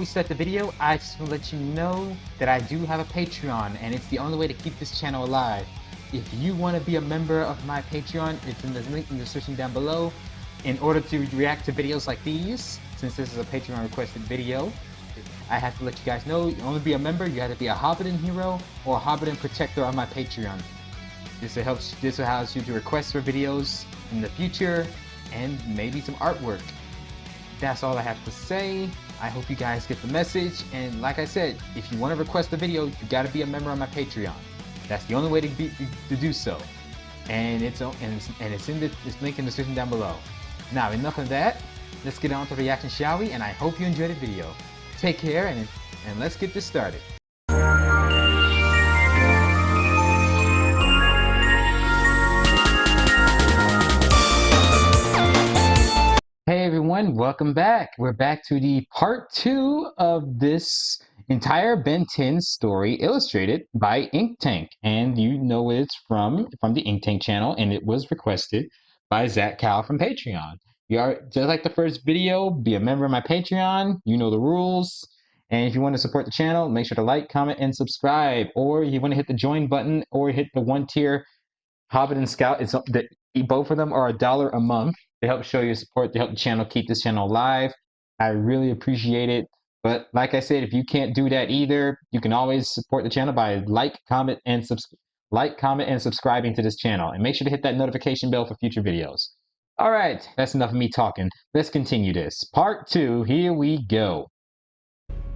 we start the video, I just want to let you know that I do have a Patreon, and it's the only way to keep this channel alive. If you want to be a member of my Patreon, it's in the link in the description down below. In order to react to videos like these, since this is a Patreon requested video, I have to let you guys know, you only be a member, you have to be a Hobidon hero or a Hobidon protector on my Patreon. This allows you to request for videos in the future and maybe some artwork. That's all I have to say. I hope you guys get the message, and like I said, if you want to request a video, you got to be a member on my Patreon. That's the only way to do so. And it's in this link in the description down below. Now, enough of that. Let's get on to the reaction, shall we? And I hope you enjoyed the video. Take care, and let's get this started. Hey everyone, welcome back. We're back to the part 2 of this entire Ben 10 story illustrated by Ink Tank. And you know it's from the Ink Tank channel, and it was requested by Zach Cal from Patreon. You are just like the first video, be a member of my Patreon. You know the rules. And if you want to support the channel, make sure to like, comment, and subscribe. Or you want to hit the join button or hit the 1-tier Hobidon Scout. Both of them are $1 a month. They help show your support, to help the channel keep this channel alive. I really appreciate it. But like I said, if you can't do that either, you can always support the channel by like, comment, and subscribing to this channel. And make sure to hit that notification bell for future videos. All right, that's enough of me talking. Let's continue this. Part 2, here we go.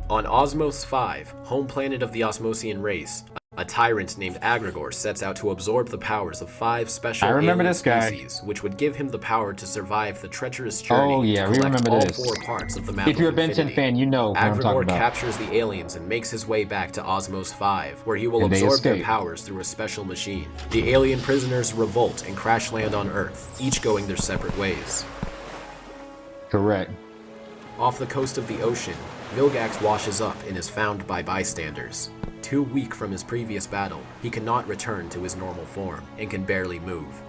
On Osmos 5, home planet of the Osmosian race, a tyrant named Aggregor sets out to absorb the powers of 5 special alien species, which would give him the power to survive the treacherous journey to collect all 4 parts of the map of infinity. If you're a Ben 10 fan, you know what I'm talking about. Aggregor captures the aliens and makes his way back to Osmos 5, where he will absorb their powers through a special machine. The alien prisoners revolt and crash land on Earth, each going their separate ways. Correct. Off the coast of the ocean, Vilgax washes up and is found by bystanders. Too weak from his previous battle, he cannot return to his normal form and can barely move.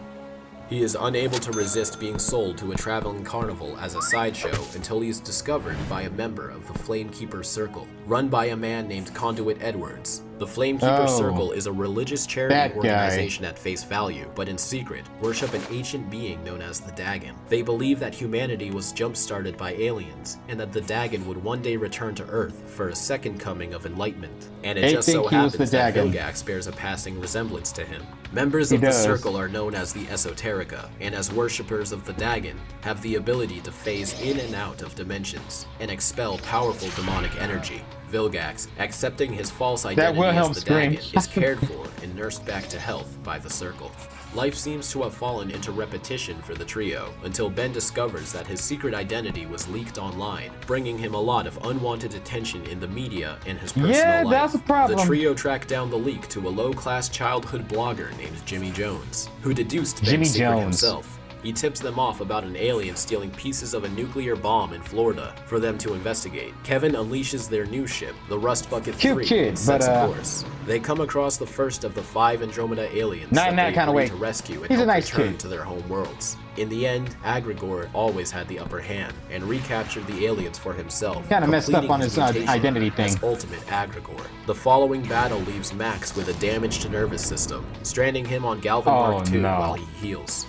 He is unable to resist being sold to a traveling carnival as a sideshow until he is discovered by a member of the Flamekeeper Circle, run by a man named Conduit Edwards. The Flamekeeper Circle is a religious charity organization at face value, but in secret, worship an ancient being known as the Dagon. They believe that humanity was jump-started by aliens, and that the Dagon would one day return to Earth for a second coming of enlightenment. And it just so happens that Vilgax bears a passing resemblance to him. Members of the Circle are known as the Esoterica, and as worshippers of the Dagon, have the ability to phase in and out of dimensions, and expel powerful demonic energy. Vilgax, accepting his false identity as the Dagon, is cared for and nursed back to health by the Circle. Life seems to have fallen into repetition for the trio, until Ben discovers that his secret identity was leaked online, bringing him a lot of unwanted attention in the media and his personal life. That's a problem. The trio tracked down the leak to a low-class childhood blogger named Jimmy Jones, who deduced Ben's secret himself. He tips them off about an alien stealing pieces of a nuclear bomb in Florida for them to investigate. Kevin unleashes their new ship, the Rust Bucket 3, and sets a course. They come across the first of the 5 Andromeda aliens that they agree to rescue and help return to their home worlds. In the end, Aggregor always had the upper hand and recaptured the aliens for himself, kind of messed up on his identity thing. As Ultimate Aggregor. The following battle leaves Max with a damaged nervous system, stranding him on Galvan Mark II while he heals.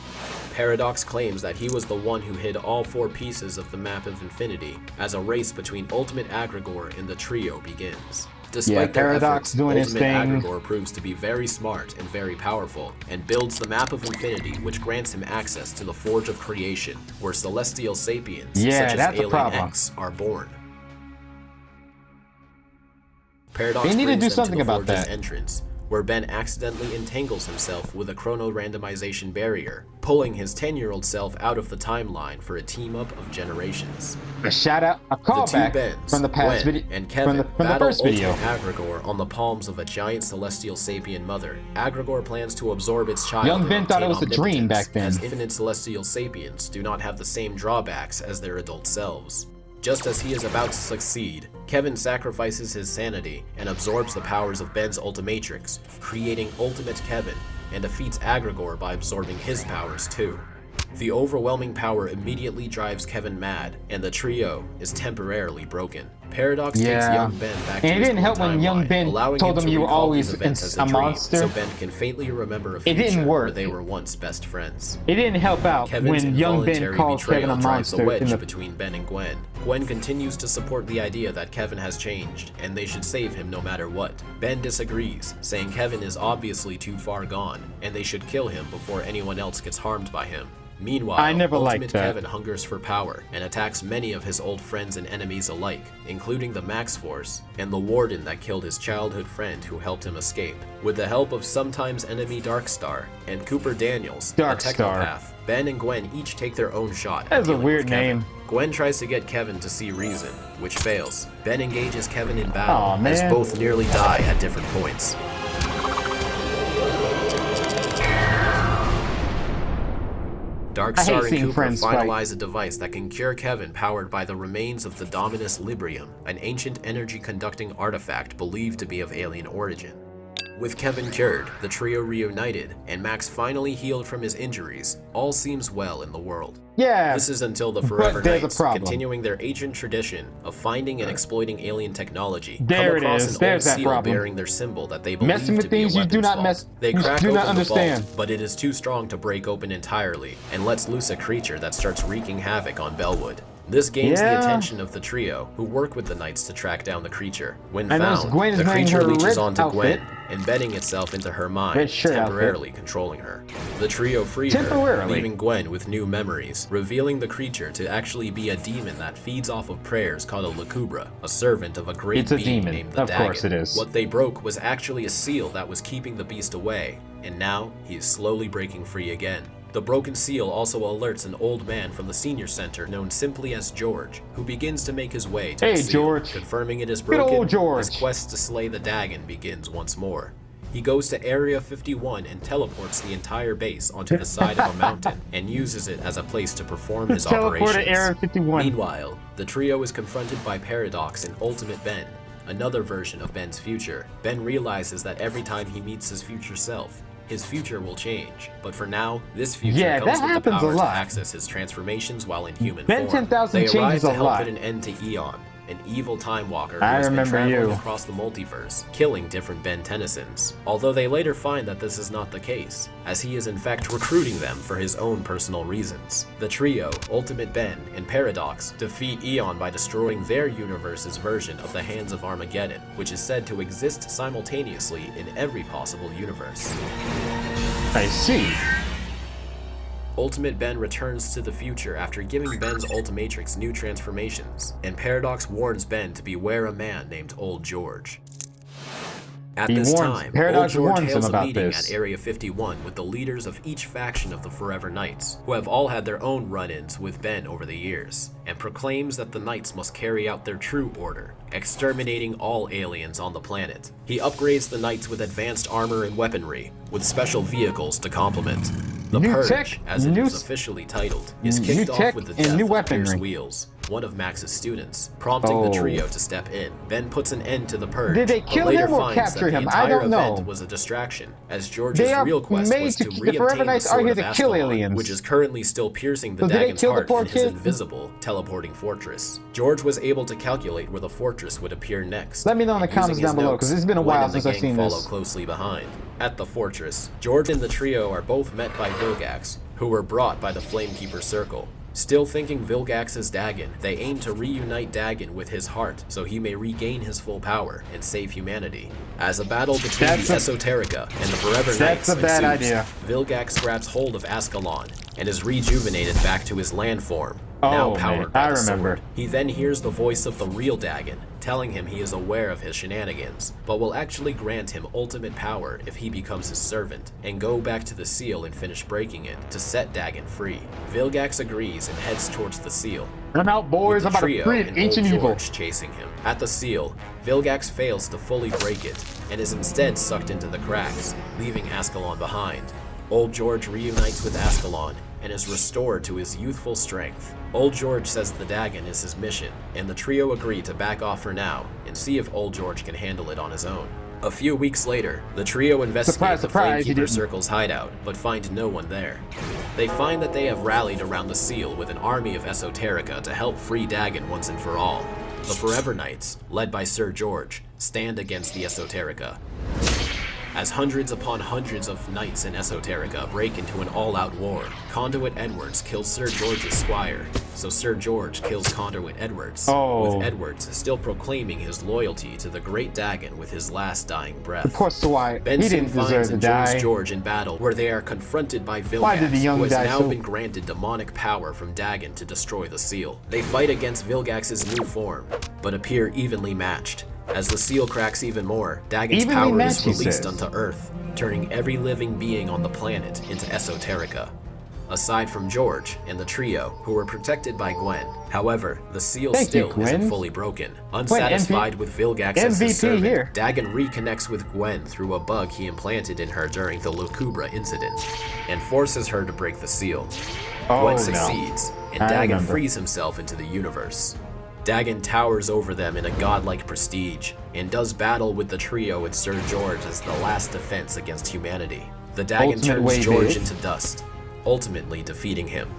Paradox claims that he was the one who hid all 4 pieces of the map of infinity, as a race between Ultimate Aggregor and the trio begins. Despite their efforts, Ultimate Aggregor proves to be very smart and very powerful, and builds the map of infinity, which grants him access to the Forge of Creation, where celestial sapiens, such as Alien X, are born. Paradox brings them to the Forge's entrance, where Ben accidentally entangles himself with a chrono-randomization barrier, pulling his 10-year-old self out of the timeline for a team-up of generations. A callback from the past video, and Kevin from the first video. Aggregor on the palms of a giant celestial sapien mother. Aggregor plans to absorb its child. Young Ben thought it was a dream back then, as infinite celestial sapiens do not have the same drawbacks as their adult selves. Just as he is about to succeed, Kevin sacrifices his sanity and absorbs the powers of Ben's Ultimatrix, creating Ultimate Kevin, and defeats Aggregor by absorbing his powers too. The overwhelming power immediately drives Kevin mad, and the trio is temporarily broken. Paradox takes young Ben back to his it didn't help when young Ben told him you were always a monster. So Ben can faintly remember a future where they were once best friends. It didn't help out Kevin's when young Ben calls Kevin a drives monster. a wedge between Ben and Gwen. Gwen continues to support the idea that Kevin has changed, and they should save him no matter what. Ben disagrees, saying Kevin is obviously too far gone, and they should kill him before anyone else gets harmed by him. Meanwhile, Ultimate Kevin hungers for power and attacks many of his old friends and enemies alike, including the Max Force and the Warden that killed his childhood friend who helped him escape. With the help of sometimes enemy Darkstar and Cooper Daniels, a technopath, Ben and Gwen each take their own shot. That's a weird name. Gwen tries to get Kevin to see reason, which fails. Ben engages Kevin in battle, as both nearly die at different points. Darkstar and Cooper finalize a device that can cure Kevin, powered by the remains of the Dominus Librium, an ancient energy-conducting artifact believed to be of alien origin. With Kevin cured, the trio reunited, and Max finally healed from his injuries, all seems well in the world. Yeah, this is until the Forever Knights, continuing their ancient tradition of finding and exploiting alien technology, come across an old seal bearing their symbol that they believe to be a weapons vault. They crack open the vault, but it is too strong to break open entirely, and lets loose a creature that starts wreaking havoc on Bellwood. This gains the attention of the trio, who work with the Knights to track down the creature. When found, the creature leeches onto Gwen, embedding itself into her mind, temporarily controlling her. The trio free her, leaving Gwen with new memories, revealing the creature to actually be a demon that feeds off of prayers called a Lacubra, a servant of a great being named the Dagon. Of course it is. What they broke was actually a seal that was keeping the beast away, and now he is slowly breaking free again. The broken seal also alerts an old man from the senior center known simply as George, who begins to make his way to the seal, confirming it is broken. His quest to slay the Dagon begins once more. He goes to Area 51 and teleports the entire base onto the side of a mountain and uses it as a place to perform his operations. Area 51. Meanwhile, the trio is confronted by Paradox and Ultimate Ben, another version of Ben's future. Ben realizes that every time he meets his future self, his future will change, but for now, this future comes with the power to access his transformations while in human form. They arrive to help put an end to Eon, an evil time walker who has been traveling across the multiverse, killing different Ben Tennysons. Although they later find that this is not the case, as he is in fact recruiting them for his own personal reasons. The trio, Ultimate Ben and Paradox, defeat Eon by destroying their universe's version of the Hands of Armageddon, which is said to exist simultaneously in every possible universe. I see. Ultimate Ben returns to the future after giving Ben's Ultimatrix new transformations, and Paradox warns Ben to beware a man named Old George. At this time, Old George hails a meeting at Area 51 with the leaders of each faction of the Forever Knights, who have all had their own run-ins with Ben over the years, and proclaims that the Knights must carry out their true order, exterminating all aliens on the planet. He upgrades the Knights with advanced armor and weaponry, with special vehicles to complement. The Purge, as it is officially titled, is kicked off with the death of Pierce Wheels, one of Max's students, prompting the trio to step in. Ben puts an end to the Purge, Did they kill him or capture him? I don't know. Event was a distraction, as George's real quest was to re-obtain the Sword of Ascalon, which is currently still piercing the Dagon's heart in his invisible teleporting fortress. George was able to calculate where the fortress would appear next. Let me know in the comments down below, because it's been a while since I've seen this. Follow closely behind. At the fortress, George and the trio are both met by Vilgax, who were brought by the Flamekeeper Circle. Still thinking Vilgax is Dagon, they aim to reunite Dagon with his heart so he may regain his full power and save humanity. As a battle between the Esoterica and the Forever Knights ensues, Vilgax grabs hold of Ascalon and is rejuvenated back to his land form, now powered by the sword. He then hears the voice of the real Dagon, telling him he is aware of his shenanigans, but will actually grant him ultimate power if he becomes his servant, and go back to the seal and finish breaking it to set Dagon free. Vilgax agrees and heads towards the seal. I'm out, boys. I'm about to free ancient evil. Chasing him. At the seal, Vilgax fails to fully break it, and is instead sucked into the cracks, leaving Ascalon behind. Old George reunites with Ascalon, and is restored to his youthful strength. Old George says the Dagon is his mission, and the trio agree to back off for now and see if Old George can handle it on his own. A few weeks later, the trio investigate Surprise, the surprise, you Flamekeeper didn't. Circle's hideout, but find no one there. They find that they have rallied around the seal with an army of Esoterica to help free Dagon once and for all. The Forever Knights, led by Sir George, stand against the Esoterica. As hundreds upon hundreds of knights in Esoterica break into an all-out war, Conduit Edwards kills Sir George's squire, so Sir George kills Conduit Edwards, with Edwards still proclaiming his loyalty to the great Dagon with his last dying breath. Of course, so why? Ben He soon didn't deserve finds to and die. joins George in battle, where they are confronted by Why did the Vilgax, young who has die now so- been granted demonic power from Dagon to destroy the seal. They fight against Vilgax's new form, but appear evenly matched. As the seal cracks even more, Dagon's Evenly power matched, is he released says. onto Earth, turning every living being on the planet into Esoterica. Aside from George and the trio, who were protected by Gwen. However, the seal Thank you, still Gwen. isn't fully broken. Unsatisfied with Vilgax as his MVP servant, here. Dagon reconnects with Gwen through a bug he implanted in her during the Lucubra incident, and forces her to break the seal. Oh, Gwen no. succeeds, and I Dagon remember. frees himself into the universe. Dagon towers over them in a godlike prestige, and does battle with the trio and Sir George as the last defense against humanity. The Dagon Ultimate turns wave George is- into dust, ultimately defeating him.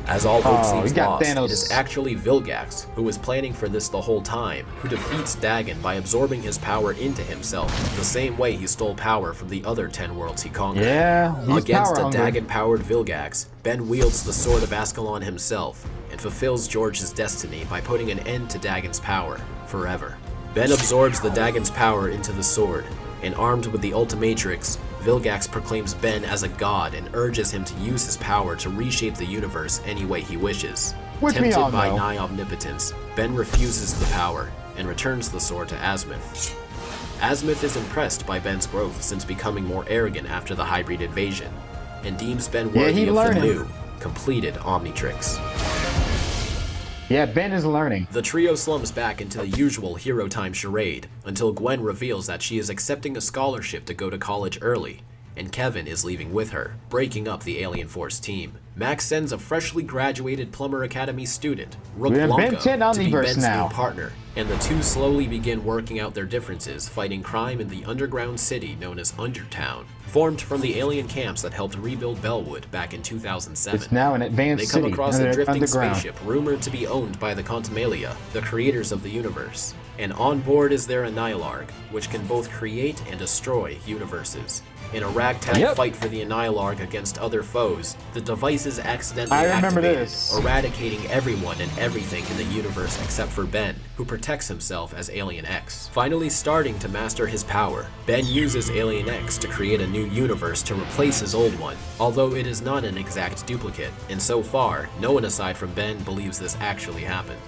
As all hope Oh, seems you got lost, Thanos. it is actually Vilgax, who was planning for this the whole time, who defeats Dagon by absorbing his power into himself, the same way he stole power from the other 10 worlds he conquered. Yeah, he's Against power a hungry. Dagon-powered Vilgax, Ben wields the Sword of Ascalon himself, and fulfills George's destiny by putting an end to Dagon's power, forever. Ben absorbs the Dagon's power into the sword, and armed with the Ultimatrix, Vilgax proclaims Ben as a god and urges him to use his power to reshape the universe any way he wishes. Which we all Tempted by know. nigh omnipotence, Ben refuses the power and returns the sword to Asmith. Asmith is impressed by Ben's growth since becoming more arrogant after the hybrid invasion, and deems Ben Yeah, worthy he of the learning. new, completed Omnitrix. Yeah, Ben is learning. The trio slumps back into the usual hero time charade until Gwen reveals that she is accepting a scholarship to go to college early, and Kevin is leaving with her, breaking up the Alien Force team. Max sends a freshly graduated Plumber Academy student, Rook We're in Ben Blanco, 10 to be Omniverse Ben's now. new partner, and the two slowly begin working out their differences, fighting crime in the underground city known as Undertown, formed from the alien camps that helped rebuild Bellwood back in 2007. It's now an advanced They come city across a drifting underground. spaceship rumored to be owned by the Contumalia, the creators of the universe. And on board is their Annihilarg, which can both create and destroy universes. In a ragtag fight for the Annihilarg against other foes, the device is accidentally I remember activated, this. eradicating everyone and everything in the universe except for Ben, who protects himself as Alien X. Finally starting to master his power, Ben uses Alien X to create a new universe to replace his old one, although it is not an exact duplicate, and so far, no one aside from Ben believes this actually happened.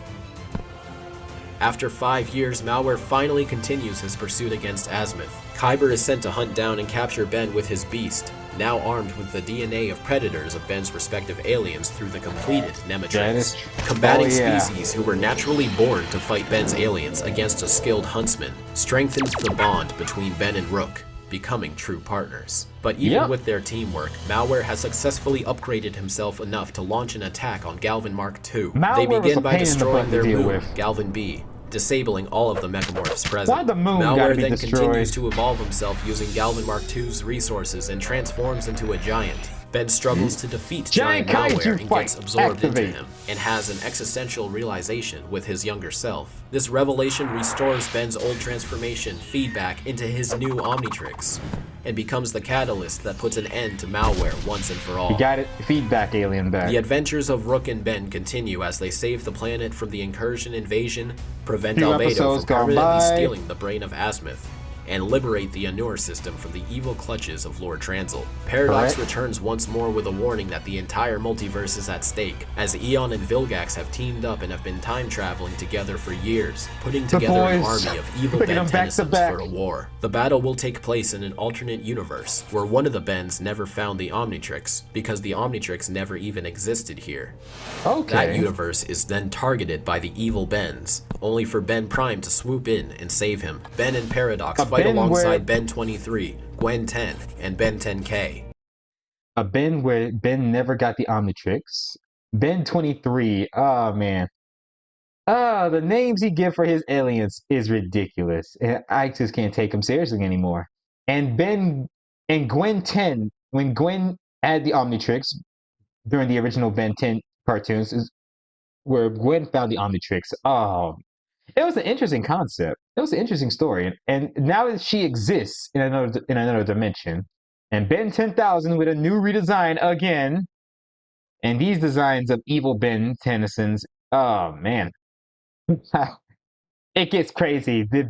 After 5 years, Malware finally continues his pursuit against Asmith. Kyber is sent to hunt down and capture Ben with his beast, now armed with the DNA of predators of Ben's respective aliens through the completed That Nematrix. is- Combating oh, yeah. species who were naturally born to fight Ben's aliens against a skilled huntsman strengthens the bond between Ben and Rook, becoming true partners. But even with their teamwork, Malware has successfully upgraded himself enough to launch an attack on Galvin Mark II. Malware They was begin a by pain in the destroying butt their to deal moon, with. Galvin B, disabling all of the mechamorphs present. Why the moon gotta Malware be then destroyed? continues to evolve himself using Galvin Mark II's resources and transforms into a giant. Ben struggles to defeat Giant Giant kaiju Malware and fight. gets absorbed Activate. into him, and has an existential realization with his younger self. This revelation restores Ben's old transformation feedback into his new Omnitrix, and becomes the catalyst that puts an end to Malware once and for all. You got it. Feedback alien back. The adventures of Rook and Ben continue as they save the planet from the incursion invasion, prevent Few Albedo episodes from gone permanently by. stealing the brain of Asmith, and liberate the Anur system from the evil clutches of Lord Transil. Paradox Correct. returns once more with a warning that the entire multiverse is at stake, as Eon and Vilgax have teamed up and have been time traveling together for years, putting together an boys. army of evil Picking Ben them back to Tennysons back. for a war. The battle will take place in an alternate universe, where one of the Bens never found the Omnitrix, because the Omnitrix never even existed here. Okay. That universe is then targeted by the evil Bens, only for Ben Prime to swoop in and save him. Ben and Paradox A fight Ben alongside where- Ben 23, Gwen 10, and Ben 10K. A Ben where Ben never got the Omnitrix. Ben 23. Oh man. The names he give for his aliens is ridiculous. I just can't take him seriously anymore. And Gwen 10, when Gwen had the Omnitrix during the original Ben 10 cartoons, is where Gwen found the Omnitrix. Oh, it was an interesting concept. It was an interesting story. And now that she exists in another dimension, and Ben 10,000 with a new redesign again, and these designs of evil Ben Tennyson's, oh man. It gets crazy. The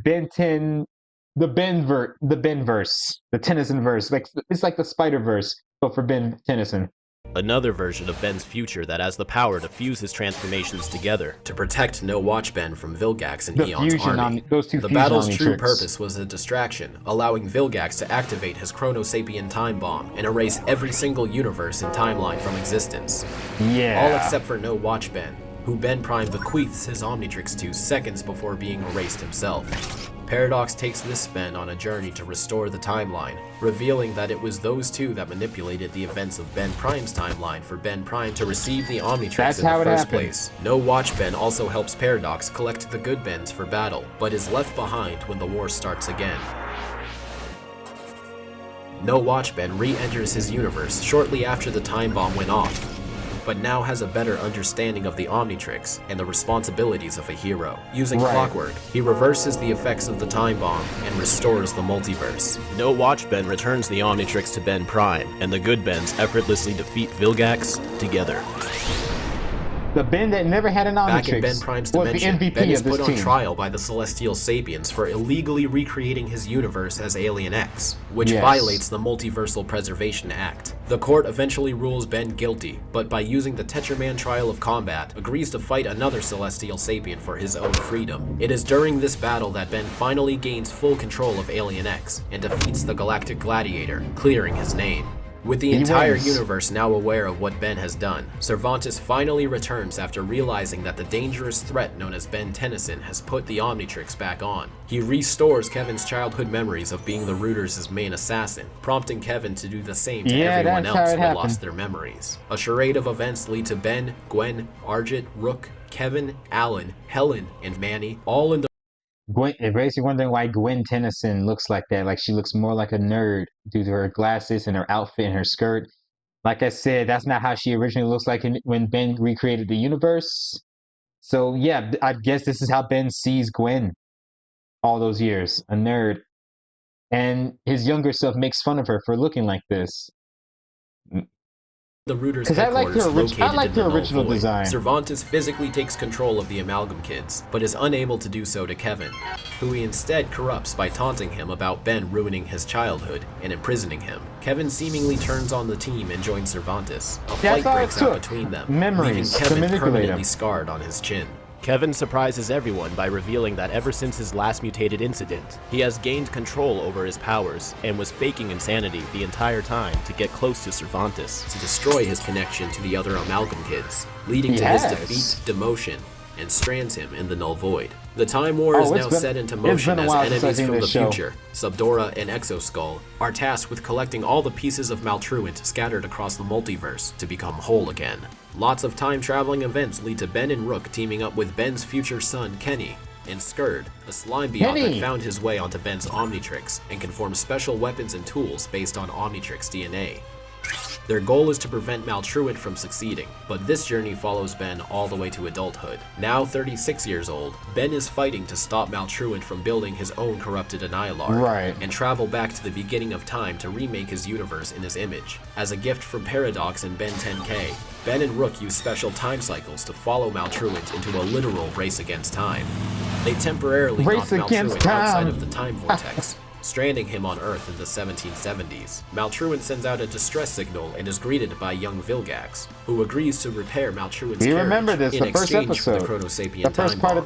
Benverse, the Tennyson verse, like it's like the Spider Verse, but for Ben Tennyson. Another version of Ben's future that has the power to fuse his transformations together. To protect No Watch Ben from Vilgax and The Eon's fusion army. The fusion battle's true Omnitrix. purpose was a distraction, allowing Vilgax to activate his Chronosapien time bomb and erase every single universe and timeline from existence. Yeah. All except for No Watch Ben, who Ben Prime bequeaths his Omnitrix to seconds before being erased himself. Paradox takes this Ben on a journey to restore the timeline, revealing that it was those two that manipulated the events of Ben Prime's timeline for Ben Prime to receive the Omnitrix in the first place. No Watch Ben also helps Paradox collect the good Bens for battle, but is left behind when the war starts again. No Watch Ben re-enters his universe shortly after the time bomb went off, but now has a better understanding of the Omnitrix and the responsibilities of a hero. Using clockwork, he reverses the effects of the time bomb and restores the multiverse. No Watch Ben returns the Omnitrix to Ben Prime, and the good Bens effortlessly defeat Vilgax together. The Ben that never had an Omnitrix Back in Ben Prime's was the dimension, MVP Ben is of this put team. on trial by the Celestial Sapiens for illegally recreating his universe as Alien X, which violates the Multiversal Preservation Act. The court eventually rules Ben guilty, but by using the Tetraman trial of combat, agrees to fight another Celestial Sapien for his own freedom. It is during this battle that Ben finally gains full control of Alien X and defeats the Galactic Gladiator, clearing his name. With the entire universe now aware of what Ben has done, Cervantes finally returns after realizing that the dangerous threat known as Ben Tennyson has put the Omnitrix back on. He restores Kevin's childhood memories of being the Rooters' main assassin, prompting Kevin to do the same to everyone else who lost their memories. A charade of events lead to Ben, Gwen, Argit, Rook, Kevin, Alan, Helen, and Manny all in the Gwen, it makes you wondering why Gwen Tennyson looks like that. Like she looks more like a nerd due to her glasses and her outfit and her skirt. Like I said, that's not how she originally looks like when Ben recreated the universe. So yeah, I guess this is how Ben sees Gwen all those years, a nerd. And his younger self makes fun of her for looking like this. the Rooters headquarters located in the original Null Void. design. Cervantes physically takes control of the Amalgam Kids, but is unable to do so to Kevin, who he instead corrupts by taunting him about Ben ruining his childhood and imprisoning him. Kevin seemingly turns on the team and joins Cervantes. A fight breaks out between them, leaving Kevin permanently scarred on his chin. Kevin surprises everyone by revealing that ever since his last mutated incident, he has gained control over his powers and was faking insanity the entire time to get close to Cervantes. To destroy his connection to the other Amalgam Kids, leading to his defeat, demotion, and strands him in the Null Void. The Time War is now set into motion as enemies from the future, Subdora and Exoskull, are tasked with collecting all the pieces of Maltruant scattered across the multiverse to become whole again. Lots of time-traveling events lead to Ben and Rook teaming up with Ben's future son, Kenny, and Skurd, a slime beyond that found his way onto Ben's Omnitrix and can form special weapons and tools based on Omnitrix DNA. Their goal is to prevent Maltruant from succeeding, but this journey follows Ben all the way to adulthood. Now 36 years old, Ben is fighting to stop Maltruant from building his own corrupted Annihilar, and travel back to the beginning of time to remake his universe in his image. As a gift from Paradox and Ben 10K, Ben and Rook use special time cycles to follow Maltruant into a literal race against time. They temporarily knock Maltruant outside of the time vortex, stranding him on Earth in the 1770s. Maltruant sends out a distress signal and is greeted by young Vilgax, who agrees to repair Maltruant's carriage in exchange for the Chronosapien time bomb.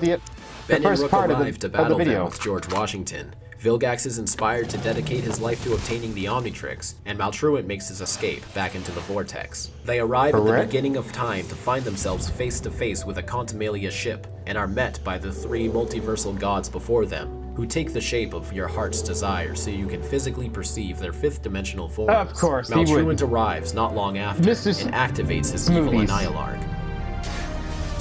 Ben and Rook arrive to battle them with George Washington. Vilgax is inspired to dedicate his life to obtaining the Omnitrix, and Maltruant makes his escape back into the Vortex. They arrive at the beginning of time to find themselves face to face with a Contumalia ship, and are met by the three multiversal gods before them, who take the shape of your heart's desire so you can physically perceive their fifth-dimensional forms. Of course, Maltruant arrives not long after and activates his evil Annihilar.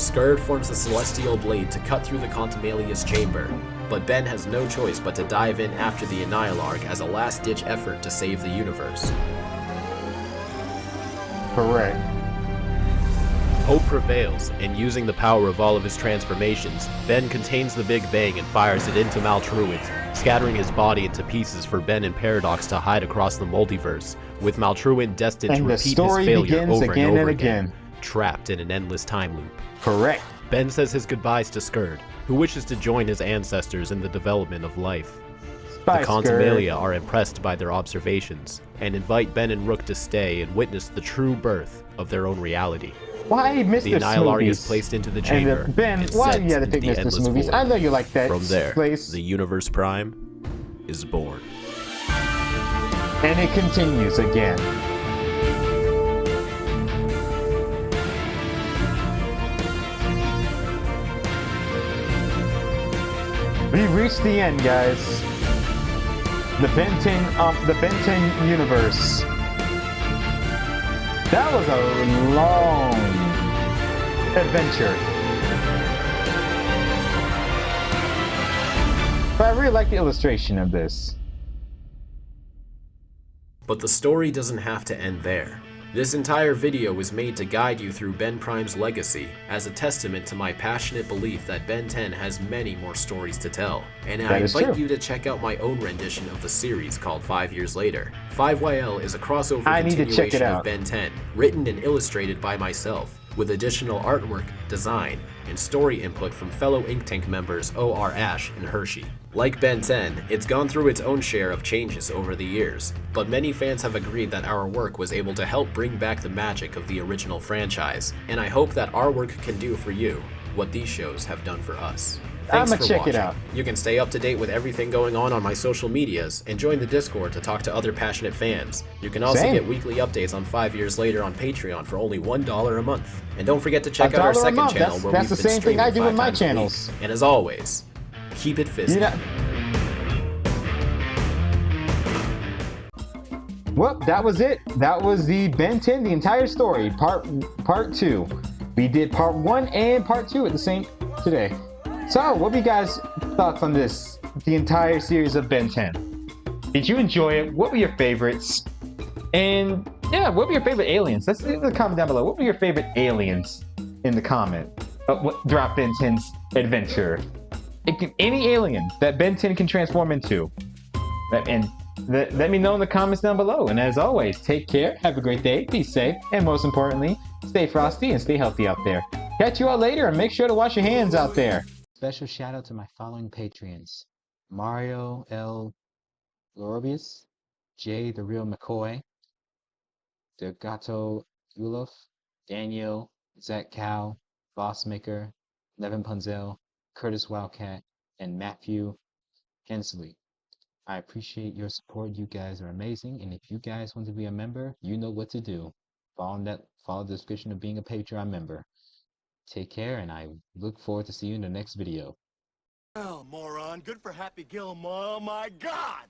Skurd forms a celestial blade to cut through the Contumelious chamber, but Ben has no choice but to dive in after the Annihilarch as a last-ditch effort to save the universe. Correct. Hope prevails, and using the power of all of his transformations, Ben contains the Big Bang and fires it into Maltruant, scattering his body into pieces for Ben and Paradox to hide across the multiverse, with Maltruant destined to repeat his failure over and over again, trapped in an endless time loop. Correct. Ben says his goodbyes to Skurd, who wishes to join his ancestors in the development of life. The Contumelia are impressed by their observations, and invite Ben and Rook to stay and witness the true birth of their own reality. Why Mr. The Annihilarch Smoothies? is placed into the chamber, Ben, why do you have to pick Mr. Smoothies? I know you like that From there, place. the Universe Prime is born. And it continues again. We've reached the end, guys. The Ben 10 universe. That was a long adventure. But I really like the illustration of this. But the story doesn't have to end there. This entire video was made to guide you through Ben Prime's legacy, as a testament to my passionate belief that Ben 10 has many more stories to tell. And I invite you to check out my own rendition of the series called 5 Years Later. 5YL is a crossover continuation of Ben 10, written and illustrated by myself, with additional artwork, design, and story input from fellow Ink Tank members O.R. Ash and Hershey. Like Ben 10, it's gone through its own share of changes over the years, but many fans have agreed that our work was able to help bring back the magic of the original franchise, and I hope that our work can do for you what these shows have done for us. Thanks for watching. You can stay up to date with everything going on my social medias and join the Discord to talk to other passionate fans. You can also get weekly updates on 5 Years Later on Patreon for only $1 a month. And don't forget to check out our second channel where we've been streaming 5 times a week. And as always, keep it fizzing. Well, that was it. That was the Ben 10, the entire story, part 2. We did part 1 and part 2 at the same today. So, what were you guys' thoughts on this, the entire series of Ben 10? Did you enjoy it? What were your favorites? And yeah, what were your favorite aliens? Let's leave the comment down below. What were your favorite aliens in the comment? What throughout Ben 10's adventure? Any alien that Ben 10 can transform into. And let me know in the comments down below. And as always, take care, have a great day, be safe, and most importantly, stay frosty and stay healthy out there. Catch you all later, and make sure to wash your hands out there. Special shout out to my following Patreons: Mario L. Lorobius, Jay the Real McCoy, Degato Ulof, Daniel, Zach Cow, Bossmaker, Levin Punzel, Curtis Wildcat, and Matthew Hensley. I appreciate your support. You guys are amazing, and if you guys want to be a member, you know what to do. Follow the description of being a Patreon member. Take care, and I look forward to seeing you in the next video. Oh, moron. Good for Happy Gilmore. Oh, my God!